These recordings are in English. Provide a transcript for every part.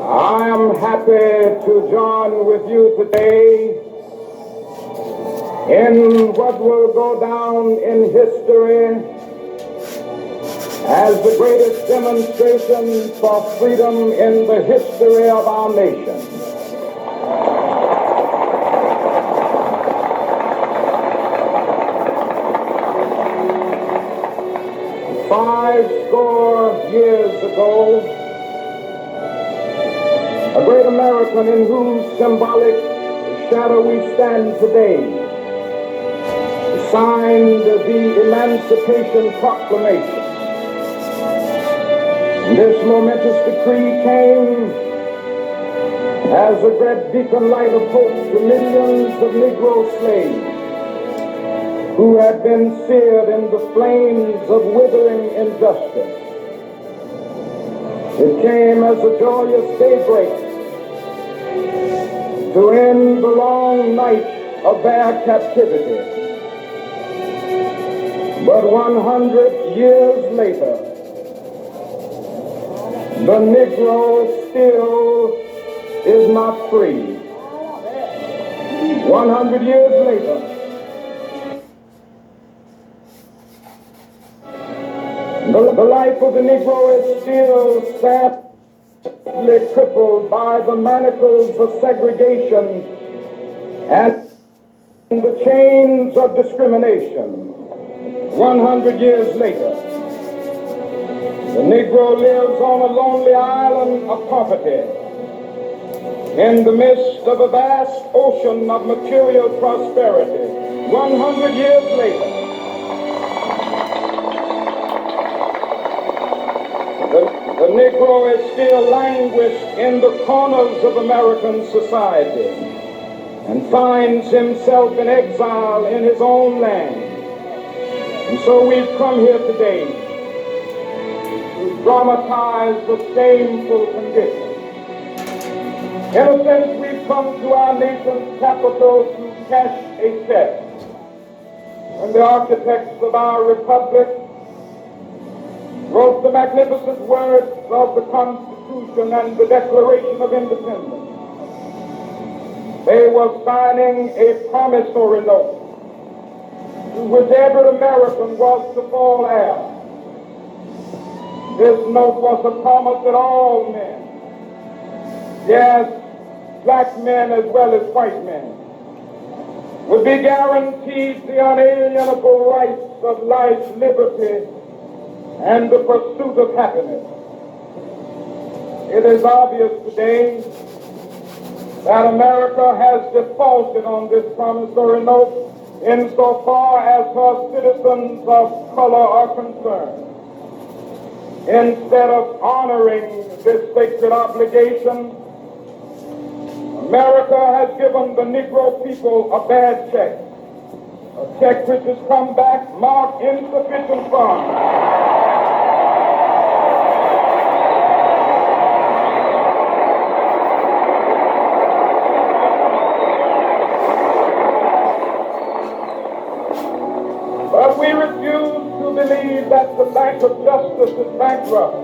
I am happy to join with you today in what will go down in history as the greatest demonstration for freedom in the history of our nation. Five score years ago, a great American in whose symbolic shadow we stand today signed the Emancipation Proclamation. And this momentous decree came as a great beacon light of hope to millions of Negro slaves who had been seared in the flames of withering injustice. It came as a joyous daybreak to end the long night of their captivity. But 100 years later, the Negro still is not free. 100 years later, the life of the Negro is still sadly crippled by the manacles of segregation and the chains of discrimination. 100 years later, the Negro lives on a lonely island of poverty in the midst of a vast ocean of material prosperity. 100 years later, the Negro is still languished in the corners of American society and finds himself in exile in his own land. And so we've come here today to dramatize the shameful condition. In a sense, we've come to our nation's capital to cash a check. When the architects of our republic wrote the magnificent words of the Constitution and the Declaration of Independence, they were signing a promissory note to which every American was to fall heir. This note was a promise that all men, yes, black men as well as white men, would be guaranteed the unalienable rights of life, liberty, and the pursuit of happiness. It is obvious today that America has defaulted on this promissory note insofar as her citizens of color are concerned. Instead of honoring this sacred obligation, America has given the Negro people a bad check, a check which has come back marked insufficient funds. But we refuse to believe that the Bank of Justice is bankrupt.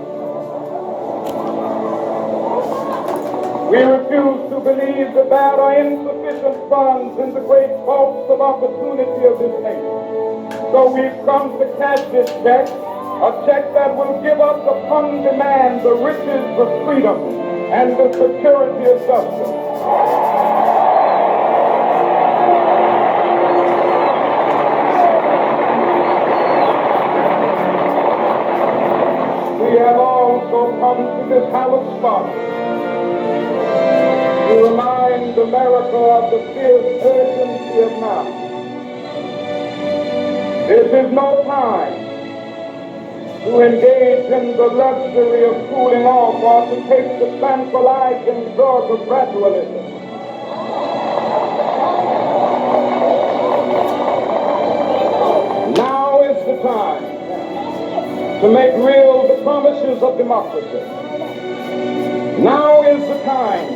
We refuse to believe that there are insufficient funds in the great vaults of opportunity of this nation. So we've come to cash this check, a check that will give us upon demand the riches of freedom and the security of justice. We have also come to this hallowed spot to remind America of the fierce urgency of now. This is no time to engage in the luxury of cooling off or to take the tranquilizing drug of gradualism. Now is the time to make real the promises of democracy. Now is the time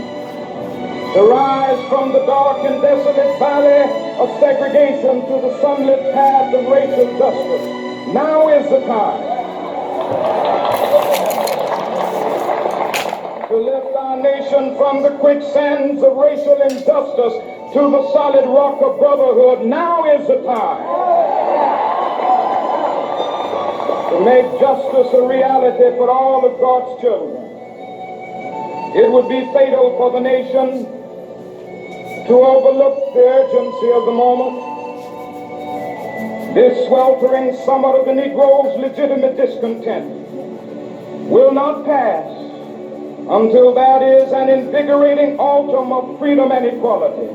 to rise from the dark and desolate valley of segregation to the sunlit path of racial justice. Now is the time to lift our nation from the quicksands of racial injustice to the solid rock of brotherhood. Now is the time to make justice a reality for all of God's children. It would be fatal for the nation to overlook the urgency of the moment. This sweltering summer of the Negro's legitimate discontent will not pass until that is an invigorating autumn of freedom and equality.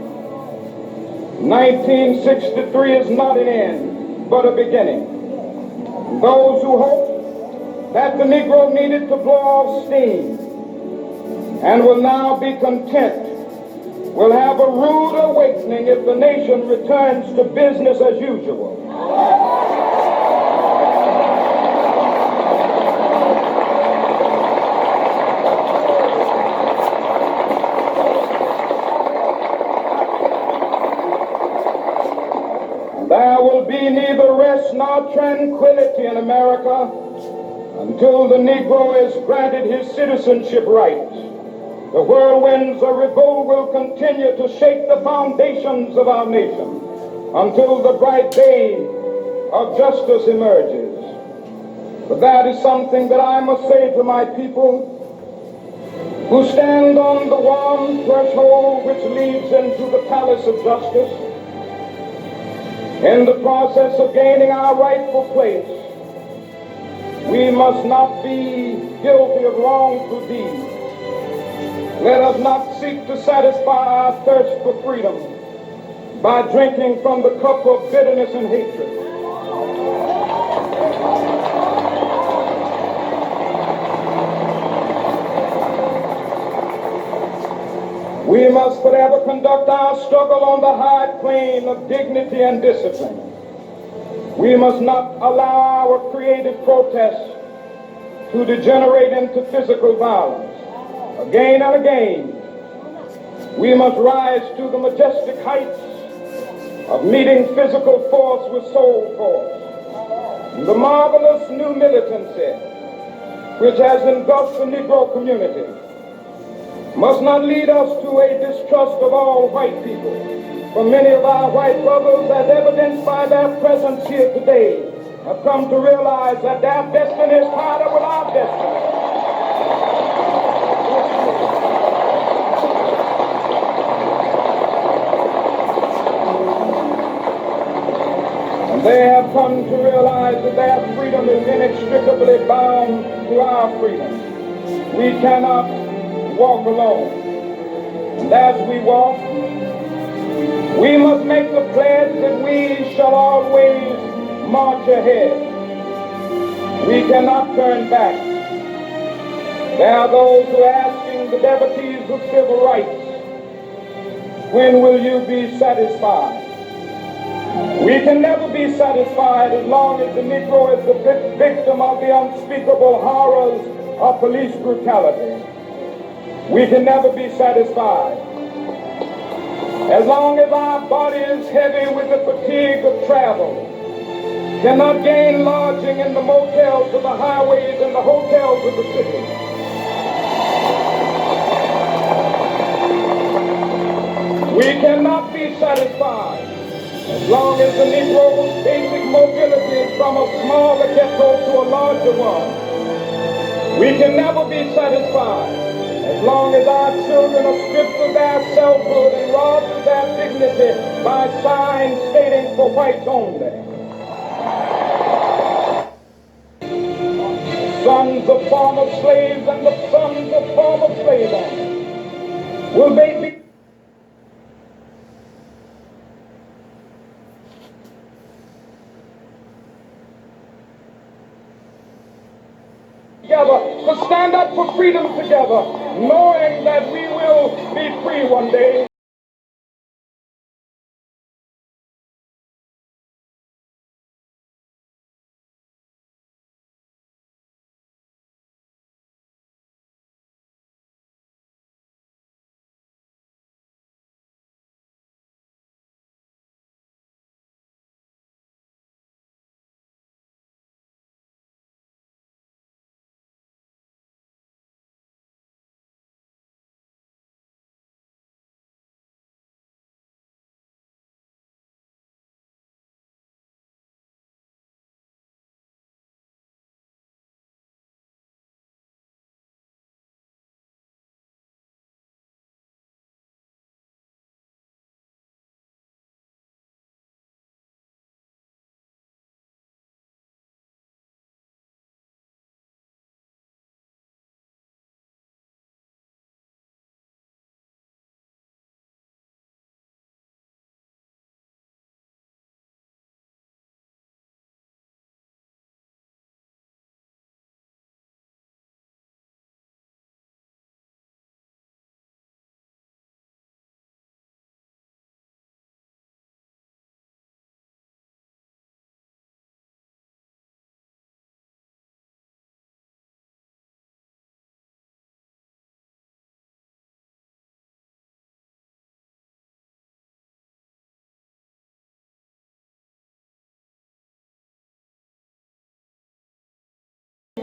1963 is not an end, but a beginning. Those who hope that the Negro needed to blow off steam and will now be content will have a rude awakening if the nation returns to business as usual. There will be neither rest nor tranquility in America until the Negro is granted his citizenship rights. The whirlwinds of revolt will continue to shake the foundations of our nation until the bright day of justice emerges. But that is something that I must say to my people who stand on the warm threshold which leads into the palace of justice. In the process of gaining our rightful place, we must not be guilty of wrongful deeds. Let us not seek to satisfy our thirst for freedom by drinking from the cup of bitterness and hatred. We must forever conduct our struggle on the high plane of dignity and discipline. We must not allow our creative protests to degenerate into physical violence. Again and again, we must rise to the majestic heights of meeting physical force with soul force. The marvelous new militancy which has engulfed the Negro community must not lead us to a distrust of all white people. For many of our white brothers, as evidenced by their presence here today, have come to realize that their destiny is tied up with our destiny. And they have come to realize that their freedom is inextricably bound to our freedom. We cannot walk alone. And as we walk, we must make the pledge that we shall always march ahead. We cannot turn back. There are those who are asking the devotees of civil rights, when will you be satisfied? We can never be satisfied as long as the Negro is the victim of the unspeakable horrors of police brutality. We can never be satisfied as long as our body is heavy with the fatigue of travel, cannot gain lodging in the motels of the highways and the hotels of the city. We cannot be satisfied as long as the Negro's basic mobility is from a smaller ghetto to a larger one. We can never be satisfied as long as our children are stripped of their selfhood and robbed of their dignity by signs stating for whites only. Sons of former slaves and the sons of former slave owners, will they be together, to stand up for freedom together, knowing that we will be free one day?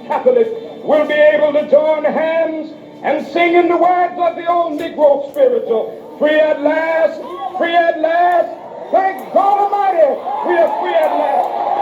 Catholics will be able to join hands and sing in the words of the old Negro spiritual, free at last, free at last. Thank God Almighty, we are free at last.